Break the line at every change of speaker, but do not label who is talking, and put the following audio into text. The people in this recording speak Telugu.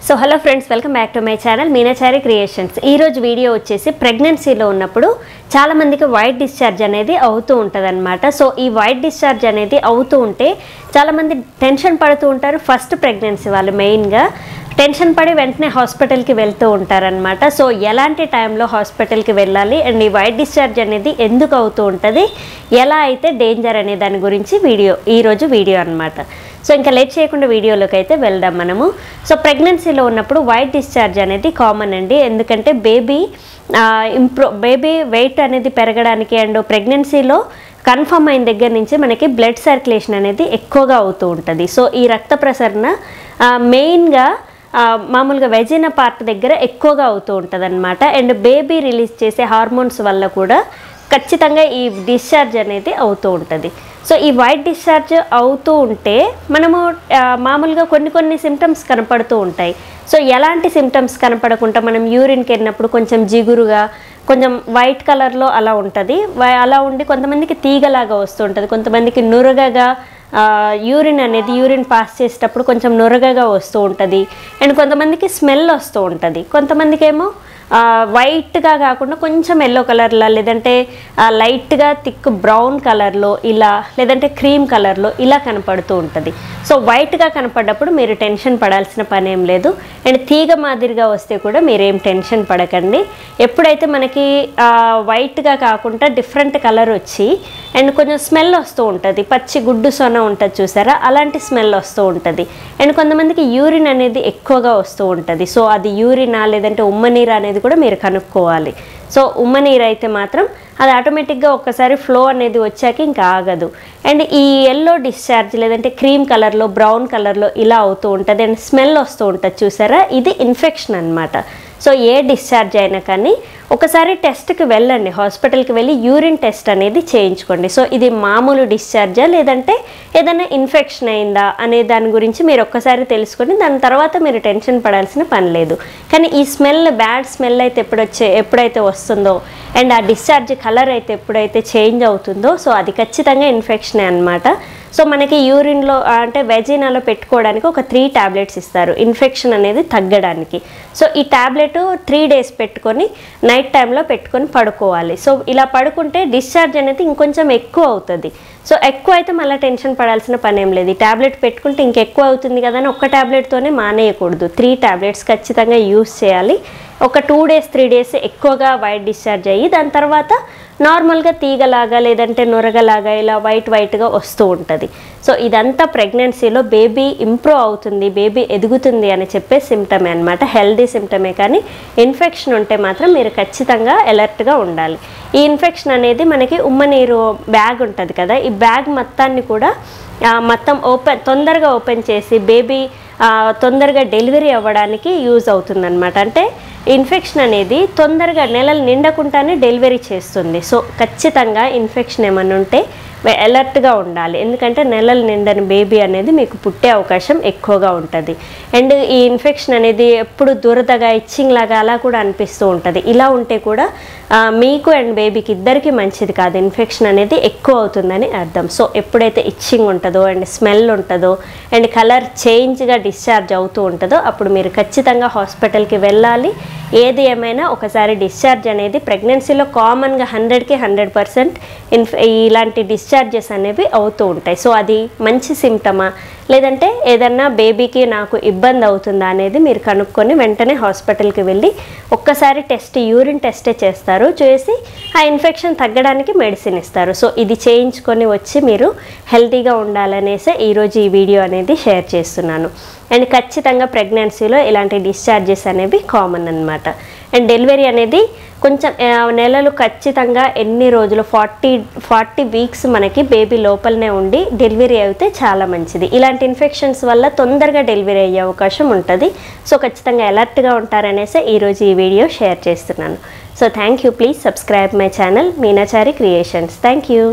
So hello friends, welcome back to my channel Meenachari creations. ఈరోజు వీడియో వచ్చేసి ప్రెగ్నెన్సీలో ఉన్నప్పుడు చాలామందికి వైట్ డిశ్చార్జ్ అనేది అవుతూ ఉంటుంది అనమాట. సో ఈ వైట్ డిశ్చార్జ్ అనేది అవుతూ ఉంటే చాలామంది టెన్షన్ పడుతూ ఉంటారు. ఫస్ట్ ప్రెగ్నెన్సీ వాళ్ళు మెయిన్గా టెన్షన్ పడి వెంటనే హాస్పిటల్కి వెళ్తూ ఉంటారనమాట. సో ఎలాంటి టైంలో హాస్పిటల్కి వెళ్ళాలి అండ్ ఈ వైట్ డిశ్చార్జ్ అనేది ఎందుకు అవుతూ ఉంటుంది, ఎలా అయితే డేంజర్ అనే దాని గురించి ఈరోజు వీడియో అనమాట. సో ఇంకా లేట్ చేయకుండా వీడియోలోకి అయితే వెళ్దాం మనము. సో ప్రెగ్నెన్సీలో ఉన్నప్పుడు వైట్ డిశ్చార్జ్ అనేది కామన్ అండి. ఎందుకంటే బేబీ వెయిట్ అనేది పెరగడానికి అండ్ ప్రెగ్నెన్సీలో కన్ఫర్మ్ అయిన దగ్గర నుంచి మనకి బ్లడ్ సర్క్యులేషన్ అనేది ఎక్కువగా అవుతూ ఉంటుంది. సో ఈ రక్త ప్రసరణ మెయిన్గా మామూలుగా వెజినా పార్ట్ దగ్గర ఎక్కువగా అవుతూ ఉంటుంది అనమాట. అండ్ బేబీ రిలీజ్ చేసే హార్మోన్స్ వల్ల కూడా ఖచ్చితంగా ఈ డిశ్చార్జ్ అనేది అవుతూ ఉంటుంది. సో ఈ వైట్ డిశ్చార్జ్ అవుతూ ఉంటే మనము మామూలుగా కొన్ని సిమ్టమ్స్ కనపడుతూ ఉంటాయి. సో ఎలాంటి సిమ్టమ్స్ కనపడకుండా మనం యూరిన్కి వెళ్ళినప్పుడు కొంచెం జిగురుగా కొంచెం వైట్ కలర్లో అలా ఉంటుంది. అలా ఉండి కొంతమందికి తీగలాగా వస్తూ ఉంటుంది, కొంతమందికి నురగగా యూరిన్ పాస్ చేసేటప్పుడు కొంచెం నురగగా వస్తూ ఉంటుంది. అండ్ కొంతమందికి స్మెల్ వస్తూ ఉంటుంది. కొంతమందికి ఏమో వైట్గా కాకుండా కొంచెం ఎల్లో కలర్లో, లేదంటే లైట్గా థిక్ బ్రౌన్ కలర్లో ఇలా, లేదంటే క్రీమ్ కలర్లో ఇలా కనపడుతూ ఉంటుంది. సో వైట్గా కనపడ్డప్పుడు మీరు టెన్షన్ పడాల్సిన పని ఏం లేదు. అండ్ తీగ మాదిరిగా వస్తే కూడా మీరేం టెన్షన్ పడకండి. ఎప్పుడైతే మనకి వైట్గా కాకుండా డిఫరెంట్ కలర్ వచ్చి అండ్ కొంచెం స్మెల్ వస్తూ ఉంటుంది, పచ్చి గుడ్డు సొన ఉంటుంది చూసారా, అలాంటి స్మెల్ వస్తూ ఉంటుంది. అండ్ కొంతమందికి యూరిన్ అనేది ఎక్కువగా వస్తూ ఉంటుంది. సో అది యూరినా లేదంటే ఉమ్మనీరు అనేది కూడా మీరు కనుక్కోవాలి. సో ఉమ్మనీరు అయితే మాత్రం అది ఆటోమేటిక్గా ఒక్కసారి ఫ్లో అనేది వచ్చాక ఇంకా ఆగదు. అండ్ ఈ ఎల్లో డిశ్చార్జ్ లేదంటే క్రీమ్ కలర్లో బ్రౌన్ కలర్లో ఇలా అవుతూ ఉంటుంది అండ్ స్మెల్ వస్తూ ఉంటుంది చూసారా, ఇది ఇన్ఫెక్షన్ అనమాట. సో ఏ డిశ్చార్జ్ అయినా కానీ ఒకసారి టెస్ట్కి వెళ్ళండి, హాస్పిటల్కి వెళ్ళి యూరిన్ టెస్ట్ అనేది చేయించుకోండి. సో ఇది మామూలు డిశ్చార్జా లేదంటే ఏదైనా ఇన్ఫెక్షన్ అయిందా అనే దాని గురించి మీరు ఒక్కసారి తెలుసుకొని దాని తర్వాత మీరు టెన్షన్ పడాల్సిన పని లేదు. కానీ ఈ బ్యాడ్ స్మెల్ అయితే ఎప్పుడైతే వస్తుందో అండ్ ఆ డిశ్చార్జ్ కలర్ అయితే ఎప్పుడైతే చేంజ్ అవుతుందో సో అది ఖచ్చితంగా ఇన్ఫెక్షనే అనమాట. సో మనకి యూరిన్లో అంటే వెజినాలో పెట్టుకోవడానికి ఒక 3 టాబ్లెట్స్ ఇస్తారు ఇన్ఫెక్షన్ అనేది తగ్గడానికి. సో ఈ టాబ్లెట్ 3 days పెట్టుకొని నైట్ టైంలో పెట్టుకొని పడుకోవాలి. సో ఇలా పడుకుంటే డిశ్చార్జ్ అనేది ఇంకొంచెం ఎక్కువ అవుతుంది. సో ఎక్కువ అయితే మళ్ళీ టెన్షన్ పడాల్సిన పని ఏం లేదు. ఈ టాబ్లెట్ పెట్టుకుంటే ఇంకెక్కువ అవుతుంది కదా అని ఒక్క టాబ్లెట్తోనే మానేయకూడదు. 3 టాబ్లెట్స్ ఖచ్చితంగా యూస్ చేయాలి. ఒక 2 days 3 days ఎక్కువగా వైట్ డిశ్చార్జ్ అయ్యి దాని తర్వాత నార్మల్గా తీగలాగా లేదంటే నొరగలాగా ఇలా వైట్గా వస్తూ ఉంటుంది. సో ఇదంతా ప్రెగ్నెన్సీలో బేబీ ఇంప్రూవ్ అవుతుంది, బేబీ ఎదుగుతుంది అని చెప్పే సిమ్టమే అనమాట, హెల్దీ సిమ్టమే. కానీ ఇన్ఫెక్షన్ ఉంటే మాత్రం మీరు ఖచ్చితంగా అలర్ట్గా ఉండాలి. ఈ ఇన్ఫెక్షన్ అనేది మనకి ఉమ్మనీరు బ్యాగ్ ఉంటుంది కదా, ఈ బ్యాగ్ మొత్తాన్ని కూడా మొత్తం తొందరగా ఓపెన్ చేసి బేబీ తొందరగా డెలివరీ అవ్వడానికి యూజ్ అవుతుందన్నమాట. అంటే ఇన్ఫెక్షన్ అనేది తొందరగా నెలలు నిండకుండానే డెలివరీ చేస్తుంది. సో ఖచ్చితంగా ఇన్ఫెక్షన్ ఏమైనా ఉంటే అలర్ట్గా ఉండాలి, ఎందుకంటే నెలలు నిండని బేబీ అనేది మీకు పుట్టే అవకాశం ఎక్కువగా ఉంటుంది. అండ్ ఈ ఇన్ఫెక్షన్ అనేది ఎప్పుడు దురదగా ఇచ్చింగ్ లాగా అలా కూడా అనిపిస్తూ ఉంటుంది. ఇలా ఉంటే కూడా మీకు అండ్ బేబీకి ఇద్దరికి మంచిది కాదు, ఇన్ఫెక్షన్ అనేది ఎక్కువ అవుతుందని అర్థం. సో ఎప్పుడైతే ఇచ్చింగ్ ఉంటుందో అండ్ స్మెల్ ఉంటుందో అండ్ కలర్ చేంజ్గా డిశ్చార్జ్ అవుతూ ఉంటుందో అప్పుడు మీరు ఖచ్చితంగా హాస్పిటల్కి వెళ్ళాలి. ఏది ఏమైనా ఒకసారి డిశ్చార్జ్ అనేది ప్రెగ్నెన్సీలో కామన్గా 100కి 100% ఇలాంటి డిశ్చార్జెస్ అనేవి అవుతూ ఉంటాయి. సో అది మంచి సిమ్టమా లేదంటే ఏదన్నా బేబీకి నాకు ఇబ్బంది అవుతుందా అనేది మీరు కనుక్కొని వెంటనే హాస్పిటల్కి వెళ్ళి ఒక్కసారి యూరిన్ టెస్టే చేస్తారు, చేసి ఆ ఇన్ఫెక్షన్ తగ్గడానికి మెడిసిన్ ఇస్తారు. సో ఇది చేయించుకొని వచ్చి మీరు హెల్తీగా ఉండాలనేసి ఈరోజు ఈ వీడియో అనేది షేర్ చేస్తున్నాను. అండ్ ఖచ్చితంగా ప్రెగ్నెన్సీలో ఇలాంటి డిశ్చార్జెస్ అనేవి కామన్ అనమాట. అండ్ డెలివరీ అనేది కొంచెం నెలలు ఖచ్చితంగా ఎన్ని రోజులు 40 వీక్స్ మనకి బేబీ లోపలనే ఉండి డెలివరీ అయితే చాలా మంచిది. ఇలాంటి ఇన్ఫెక్షన్స్ వల్ల తొందరగా డెలివరీ అయ్యే అవకాశం ఉంటుంది. సో ఖచ్చితంగా అలర్ట్గా ఉంటారనేసి ఈరోజు ఈ వీడియో షేర్ చేస్తున్నాను. So thank you. Please subscribe my channel Meenachari creations. Thank you.